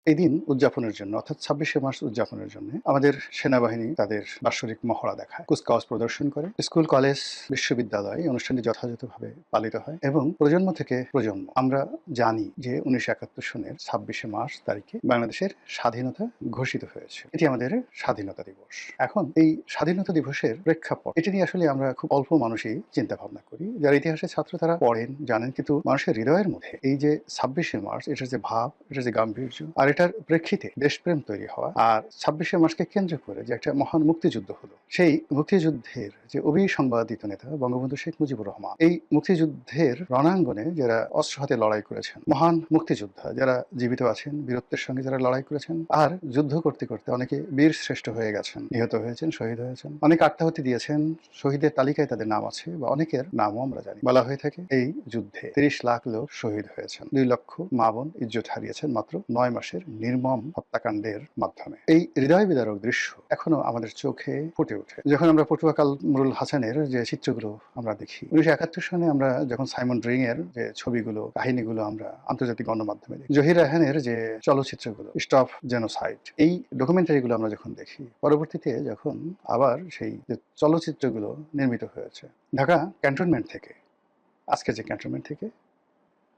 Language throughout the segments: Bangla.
এই দিন উদযাপনের জন্য অর্থাৎ ২৬শে মার্চ উদযাপনের জন্য আমাদের সেনাবাহিনী তাদের বাৎসরিক মহড়া দেখায়, কুচকাওয়াজ প্রদর্শন করে। স্কুল, কলেজ, বিশ্ববিদ্যালয় এই অনুষ্ঠানটি যথাযথভাবে পালিত হয় এবং প্রজন্ম থেকে প্রজন্ম আমরা জানি যে ১৯৭১ সনের ২৬শে মার্চ তারিখে বাংলাদেশের স্বাধীনতা ঘোষিত হয়েছে। এটি আমাদের স্বাধীনতা দিবস। এখন এই স্বাধীনতা দিবসের প্রেক্ষাপট এটি নিয়ে আসলে আমরা খুব অল্প মানুষই চিন্তা ভাবনা করি। যারা ইতিহাসের ছাত্র তারা পড়েন, জানেন, কিন্তু মানুষের হৃদয়ের মধ্যে এই যে ২৬শে মার্চ, এটার যে ভাব, এটার যে গাম্ভীর্য আর এটার প্রেক্ষিতে দেশপ্রেম তৈরি হওয়া, আর ২৬শে মার্চকে কেন্দ্র করে যে একটা মহান মুক্তিযুদ্ধ হলো, সেই মুক্তিযুদ্ধের যে অবিসংবাদিত নেতা বঙ্গবন্ধু শেখ মুজিবুর রহমান, এই মুক্তিযুদ্ধের রণাঙ্গনে যারা অস্ত্র হাতে লড়াই করেছেন, মহান মুক্তিযোদ্ধা যারা জীবিত আছেন, বীরত্বের সঙ্গে যারা লড়াই করেছেন, আর যুদ্ধ করতে করতে অনেকে বীর শ্রেষ্ঠ হয়ে গেছেন, নিহত হয়েছেন, শহীদ হয়েছেন, অনেক আত্মাহুতি দিয়েছেন, শহীদের তালিকায় তাদের নাম আছে বা অনেকের নামও আমরা জানি। বলা হয়ে থাকে এই যুদ্ধে ৩০ লাখ লোক শহীদ হয়েছেন, ২ লক্ষ মা বোন ইজ্জত হারিয়েছেন মাত্র ৯ মাসের নির্মম হত্যাকাণ্ডের মাধ্যমে। এই হৃদয় বিদারক দৃশ্য এখনো আমাদের চোখে ফুটে ওঠে যখন আমরা পটুয়া কামরুল হাসানের যে চিত্রগুলো আমরা দেখি। ১৯৭১ সনে আমরা যখন সাইমন ড্রিং এর যে ছবিগুলো, কাহিনীগুলো আমরা আন্তর্জাতিক গণমাধ্যমে দেখি, জহির রায়হানের যে চলচ্চিত্রগুলো, স্টপ জেনোসাইড, এই ডকুমেন্টারিগুলো আমরা যখন দেখি, পরবর্তীতে যখন আবার সেই যে চলচ্চিত্রগুলো নির্মিত হয়েছে, ঢাকা ক্যান্টনমেন্ট থেকে, আজকে যে ক্যান্টনমেন্ট থেকে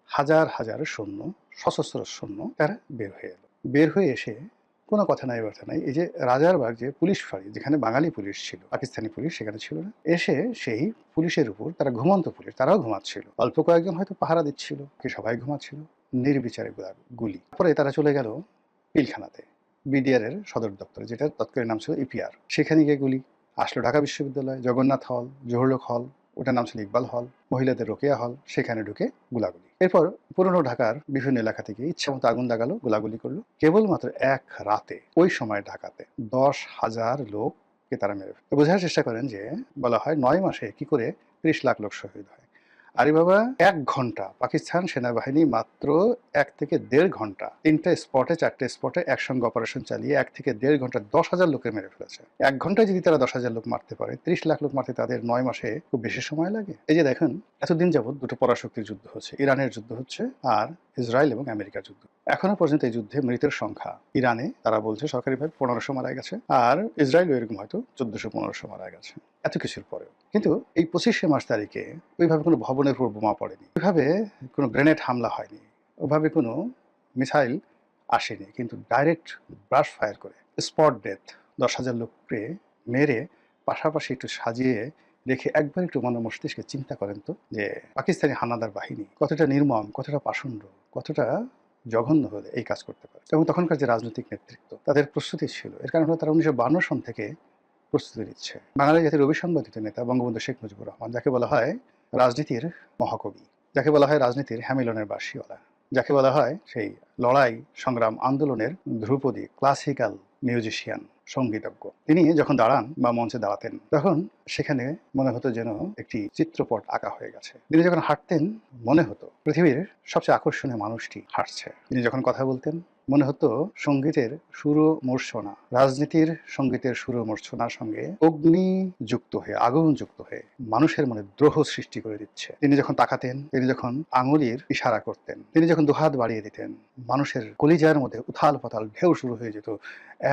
হাজার হাজার সৈন্য, সশস্ত্র সৈন্য তারা বের হয়ে এলো। বের হয়ে এসে কোনো কথা নাই বার্তা নাই, এই যে রাজারবাগ যে পুলিশ ফাঁড়ি, যেখানে বাঙালি পুলিশ ছিল, পাকিস্তানি পুলিশ সেখানে ছিল না, এসে সেই পুলিশের উপর, তারা ঘুমন্ত পুলিশ, তারাও ঘুমাচ্ছিল, অল্প কয়েকজন হয়তো পাহারা দিচ্ছিল, কি সবাই ঘুমাচ্ছিল, নির্বিচারে গুলি। তারপরে তারা চলে গেল পিলখানাতে, বিডিআর এর সদর দপ্তরে, যেটার তৎকালীন নাম ছিল ইপিআর। সেখানে গিয়ে গুলি আসলো ঢাকা বিশ্ববিদ্যালয়, জগন্নাথ হল, জহুরলোক হল, ওটার নাম ছিল ইকবাল হল, মহিলাদের রোকেয়া হল, সেখানে ঢুকে গোলাগুলি। এরপর পুরনো ঢাকার বিভিন্ন এলাকা থেকে ইচ্ছা মতো আগুন লাগালো, গোলাগুলি করলো। কেবলমাত্র এক রাতে ওই সময় ঢাকাতে ১০,০০০ লোককে তারা মেরে ফেলে। বোঝার চেষ্টা করেন যে বলা হয় ৯ মাসে কি করে ৩০ লাখ লোক শহীদ হয়। আরে বাবা, ১ ঘন্টা পাকিস্তান সেনাবাহিনী মাত্র ১ থেকে ১.৫ ঘন্টা ৩টে স্পটে, ৪টে স্পটে একসঙ্গে অপারেশন চালিয়ে ১ থেকে ১.৫ ঘন্টা ১০,০০০ লোককে মেরে ফেলেছে। ১ ঘন্টায় যদি তারা ১০,০০০ লোক মারতে পারে, ৩০ লাখ লোক মারতে তাদের ৯ মাসে খুব বেশি সময় লাগে? এই যে দেখেন, এতদিন যাবৎ দুটো পরাশক্তির যুদ্ধ হচ্ছে, ইরানের যুদ্ধ হচ্ছে আর ইসরায়েল এবং আমেরিকার যুদ্ধ। এখনো পর্যন্ত এই যুদ্ধে মৃতের সংখ্যা, ইরানে তারা বলছে সরকারিভাবে ১৫০০ মারা গেছে, আর ইসরায়েলও এরকম হয়তো ১৪০০-১৫০০ মারা গেছে। এত কিছুর পরেও কিন্তু এই ২৫শে মার্চ তারিখে ওইভাবে কোনো ভবনের উপর বোমা পড়েনি, ওইভাবে কোনো গ্রেনেড হামলা হয়নি, ওইভাবে কোনো মিসাইল আসেনি, কিন্তু ডাইরেক্ট ব্রাশ ফায়ার করে স্পট ডেথ ১০,০০০ লোককে মেরে পাশাপাশি একটু সাজিয়ে রেখে একবার একটু মনে মস্তিষ্কে চিন্তা করেন তো যে পাকিস্তানি হানাদার বাহিনী কতটা নির্মম, কতটা পাষণ্ড, কতটা জঘন্য হলে এই কাজ করতে পারে। এবং তখনকার যে রাজনৈতিক নেতৃত্ব, তাদের প্রস্তুতি ছিল, এর কারণ হলো তারা ১৯৫২ সন থেকে প্রস্তুতি নিচ্ছে। বাঙালি জাতির অবিসংবাদিত নেতা বঙ্গবন্ধু শেখ মুজিবুর রহমান, যাকে বলা হয় রাজনীতির মহাকবি, যাকে বলা হয় রাজনীতির হ্যামিলনের বাঁশিওয়ালা, যাকে বলা হয় সেই লড়াই সংগ্রাম আন্দোলনের ধ্রুপদী, ক্লাসিক্যাল মিউজিশিয়ান, সঙ্গীতজ্ঞ, তিনি যখন দাঁড়ান বা মঞ্চে দাঁড়াতেন, তখন সেখানে মনে হতো যেন একটি চিত্রপট আঁকা হয়ে গেছে। তিনি যখন হাঁটতেন মনে হতো পৃথিবীর সবচেয়ে আকর্ষণীয় মানুষটি হাঁটছে। তিনি যখন কথা বলতেন মনে হতো সঙ্গীতের সুর মূর্ছনা, রাজনীতির সঙ্গীতের সুর মূর্ছনার সঙ্গে অগ্নি যুক্ত হয়ে, আগুন যুক্ত হয়ে মানুষের মনে দ্রোহ সৃষ্টি করে দিচ্ছে। তিনি যখন তাকাতেন, তিনি যখন আঙুলির ইশারা করতেন, তিনি যখন দুহাত বাড়িয়ে দিতেন, মানুষের কলিজার মধ্যে উথাল পাতাল ঢেউ শুরু হয়ে যেত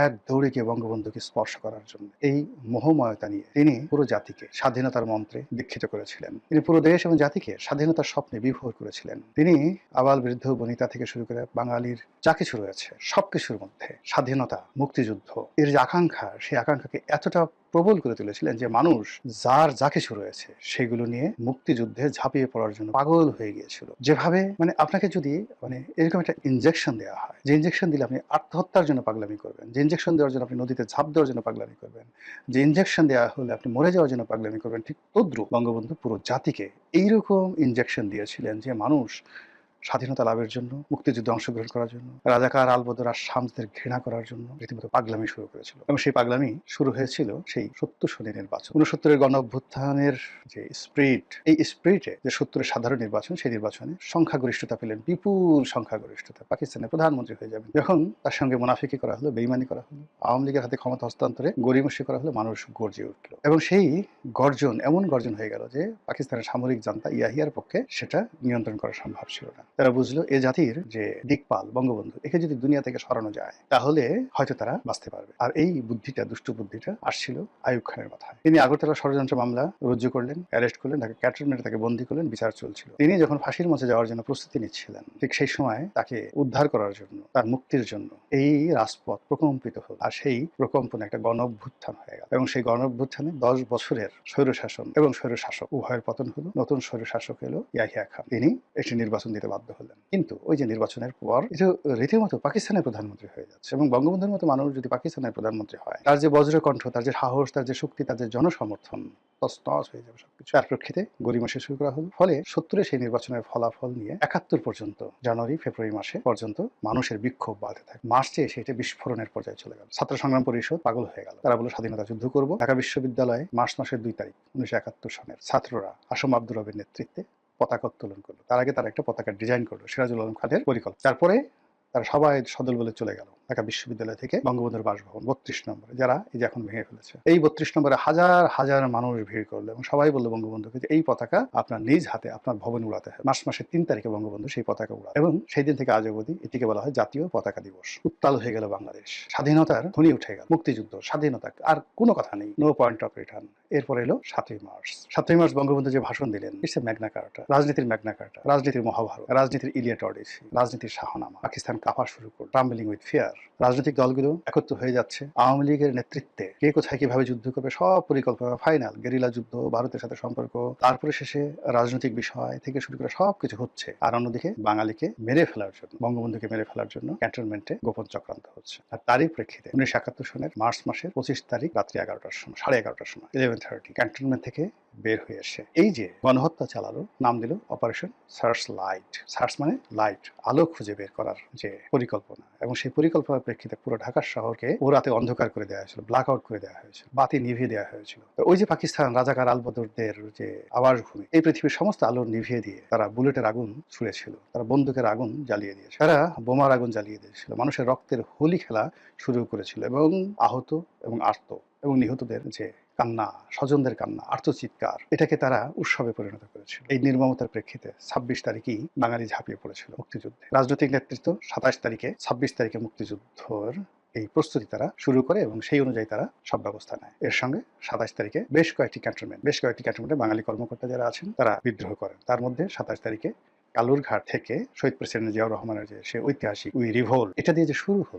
এক দৌড়ে গিয়ে বঙ্গবন্ধুকে স্পর্শ করার জন্য। এই মোহময়তা নিয়ে তিনি পুরো জাতিকে স্বাধীনতার মন্ত্রে দীক্ষিত করেছিলেন। তিনি পুরো দেশ এবং জাতিকে স্বাধীনতার স্বপ্নে বিভোর করেছিলেন। তিনি আবাল বৃদ্ধ বনিতা থেকে শুরু করে বাঙালির যা কিছু রয়েছে সবকিছুর মধ্যে স্বাধীনতা, মুক্তিযুদ্ধ এর যে আকাঙ্ক্ষা, সেই আকাঙ্ক্ষাকে এতটা প্রবল করে তুলেছিলেন যে মানুষ যার যা কিছু রয়েছে সেগুলো নিয়ে মুক্তিযুদ্ধে ঝাঁপিয়ে পড়ার জন্য পাগল হয়ে গিয়েছিল। যেভাবে আপনাকে যদি এরকম একটা ইনজেকশন দেওয়া হয়, যে ইনজেকশন দিলে আপনি আত্মহত্যার জন্য পাগলামি করবেন, যে ইনজেকশন দেওয়ার জন্য আপনি নদীতে ঝাঁপ দেওয়ার জন্য পাগলামি করবেন, যে ইনজেকশন দেওয়া হলে আপনি মরে যাওয়ার জন্য পাগলামি করবেন, ঠিক তদ্রুপ বঙ্গবন্ধু পুরো জাতিকে এইরকম ইনজেকশন দিয়েছিলেন যে মানুষ স্বাধীনতা লাভের জন্য, মুক্তিযুদ্ধে অংশগ্রহণ করার জন্য, রাজাকার আলবদর আর শামসদের ঘৃণা করার জন্য রীতিমতো পাগলামি শুরু করেছিল। এবং সেই পাগলামি শুরু হয়েছিল সেই ৭০ সনের নির্বাচন, ৬৯-এর গণ অভ্যুত্থানের যে স্পিরিট, এই স্পিরিটে যে ৭০-এর সাধারণ নির্বাচন, সেই নির্বাচনে সংখ্যাগরিষ্ঠতা পেলেন, বিপুল সংখ্যাগরিষ্ঠতা, পাকিস্তানের প্রধানমন্ত্রী হয়ে যাবেন। যখন তার সঙ্গে মুনাফিকি করা হলো, বেইমানি করা হলো, আওয়ামী লীগের হাতে ক্ষমতা হস্তান্তরে গড়িমসি করা হলো, মানুষ গর্জে উঠল। এবং সেই গর্জন এমন গর্জন হয়ে গেল যে পাকিস্তানের সামরিক জান্তা ইয়াহিয়ার পক্ষে সেটা নিয়ন্ত্রণ করা সম্ভব ছিল না। তারা বুঝলো এ জাতির যে দিকপাল বঙ্গবন্ধু, একে যদি দুনিয়া থেকে সরানো যায় তাহলে হয়তো তারা বাঁচতে পারবে। আর এই বুদ্ধিটা, দুষ্টু বুদ্ধিটা আসছিল আইয়ুব খানের মাথায়। তিনি আগরতলা ষড়যন্ত্র মামলা রুজু করলেন, অ্যারেস্ট করলেন, তাকে ক্যান্টনমেন্টে তাকে বন্দী করলেন, বিচার চলছিল। তিনি যখন ফাঁসির মঞ্চে যাওয়ার জন্য প্রস্তুতি নিচ্ছিলেন, ঠিক সেই সময় তাকে উদ্ধার করার জন্য, তার মুক্তির জন্য এই রাজপথ প্রকম্পিত হল। আর সেই প্রকম্পনে একটা গণ অভ্যুত্থান হয়ে গেল, এবং সেই গণ অভ্যুত্থানে 10 বছরের স্বৈরশাসন এবং স্বৈরশাসক উভয়ের পতন হলো। নতুন স্বৈরশাসক এলো ইয়াহিয়া খান। তিনি একটি নির্বাচন দিতে বাধ্য হলেন। কিন্তু ওই যে নির্বাচনের পর এটা রীতিমতো পাকিস্তানের প্রধানমন্ত্রী হয়ে যাচ্ছে, এবং বঙ্গবন্ধুর মতো মানুষ যদি পাকিস্তানের প্রধানমন্ত্রী হয়, তার যে বজ্রকণ্ঠ, তার যে সাহস, তার যে শক্তি, তার যে জনসমর্থন তছনছ হয়ে যাবে সবকিছু। তার প্রেক্ষিতে গরিমা শুরু করা হলো। ফলে 70-এ সেই নির্বাচনের ফলাফল নিয়ে 71 পর্যন্ত, জানুয়ারি ফেব্রুয়ারি মাসে পর্যন্ত মানুষের বিক্ষোভ বাড়তে থাকে। মার্চে এসে এটা বিস্ফোরণের পর্যায়ে চলে গেল। ছাত্র সংগ্রাম পরিষদ পাগল হয়ে গেল। তারা বলল স্বাধীনতা যুদ্ধ করব। ঢাকা বিশ্ববিদ্যালয়ে মার্চ মাসের 2 তারিখ 1971 সনের ছাত্ররা আসম আব্দুর রবের নেতৃত্বে পতাকা উত্তোলন করলো। তার আগে তারা একটা পতাকা ডিজাইন করলো, সিরাজুল আলম খানের পরিকল্পনা। তারপরে তারা সবাই সদল বলে চলে গেল ঢাকা বিশ্ববিদ্যালয় থেকে বঙ্গবন্ধুর বাসভবন 32 নম্বরে, যারা এই যে এখন ভেঙে ফেলেছে। এই 32 নম্বরে হাজার হাজার মানুষ ভিড় করলো, এবং সবাই বললো বঙ্গবন্ধুকে যে এই পতাকা আপনার নিজ হাতে আপনার ভবনে উড়াতে হবে। মার্চ মাসের 3 তারিখে বঙ্গবন্ধু সেই পতাকা উড়ায়, এবং সেই দিন থেকে আজ অবধি এটিকে বলা হয় জাতীয় পতাকা দিবস। উত্তাল হয়ে গেল বাংলাদেশ, স্বাধীনতার ধ্বনি উঠে গেল, মুক্তিযুদ্ধ, স্বাধীনতা, আর কোনো কথা নেই, নো পয়েন্ট অফ রিটার্ন। এরপর এলো 7ই মার্চ। 7ই মার্চ বঙ্গবন্ধু যে ভাষণ দিলেন, ইটস এ ম্যাগনা কার্টা, রাজনীতির ম্যাগনা কার্টা, রাজনীতির মহাভারত, রাজনীতির ইলিয়াড অডিসি, রাজনীতির শাহনামা। পাকিস্তান কাঁপা শুরু করল, ট্রাম্বলিং উইথ ফিয়ার। রাজনৈতিক দলগুলো একত্র হয়ে যাচ্ছে। আওয়ামী লীগের নেতৃত্বে কে কোথায় কিভাবে যুদ্ধ করবে সব পরিকল্পনা ফাইনাল। গেরিলা যুদ্ধ, ভারতের সাথে সম্পর্ক, তারপরে শেষে রাজনৈতিক বিষয় থেকে শুরু করে সবকিছু হচ্ছে। আর অন্যদিকে বাঙালিকে মেরে ফেলার জন্য, বঙ্গবন্ধুকে মেরে ফেলার জন্য ক্যান্টনমেন্টে গোপন চক্রান্ত হচ্ছে। আর তারই প্রেক্ষিতে 1971 সনের মার্চ মাসের 25 তারিখ রাত্রি 11টার সময়, 11:30টার সময়, 11:30 ক্যান্টনমেন্ট থেকে বের হয়ে এসে এই যে গণহত্যা চালালো, নাম দিল অপারেশন সার্চ লাইট। সার্চ মানে লাইট, আলো খুঁজে বের করার যে পরিকল্পনা, এবং সেই পরিকল্পনার প্রেক্ষিতে পুরো ঢাকা শহরকে ও রাতে অন্ধকার করে দেওয়া হয়েছিল, ব্ল্যাক আউট করে দেওয়া হয়েছিল, বাতি নিভিয়ে দেওয়া হয়েছিল। ওই যে পাকিস্তান রাজাকার আলবদরদের যে আবাসভূমি, এই পৃথিবীর সমস্ত আলো নিভিয়ে দিয়ে তারা বুলেটের আগুন ছুঁড়েছিল, তারা বন্দুকের আগুন জ্বালিয়ে দিয়েছে, তারা বোমার আগুন জ্বালিয়ে দিয়েছিল, মানুষের রক্তের হোলি খেলা শুরু করেছিল, এবং আহত এবং আর্ত এবং নিহতদের যে কান্না, স্বজনদের কান্না, আর্তচিৎকার, এটাকে তারা উৎসবে পরিণত করেছিল। এই নির্মমতার প্রেক্ষিতে 26 তারিখেই বাঙালি ঝাঁপিয়ে পড়েছিল মুক্তিযুদ্ধে। রাজনৈতিক নেতৃত্ব 27 তারিখে, 26 তারিখে মুক্তিযুদ্ধের এই প্রস্তুতি তারা শুরু করে, এবং সেই অনুযায়ী তারা সব ব্যবস্থা নেয়। এর সঙ্গে 27 তারিখে বেশ কয়েকটি ক্যান্টনমেন্টে বাঙালি কর্মকর্তা যারা আছেন তারা বিদ্রোহ করেন। তার মধ্যে 27 তারিখে কালুরঘাট থেকে শহীদ প্রেসিডেন্ট জিয়াউর রহমানের যে সে ঐতিহাসিক উই রিভোল্ট, এটা দিয়ে যে শুরু হলো,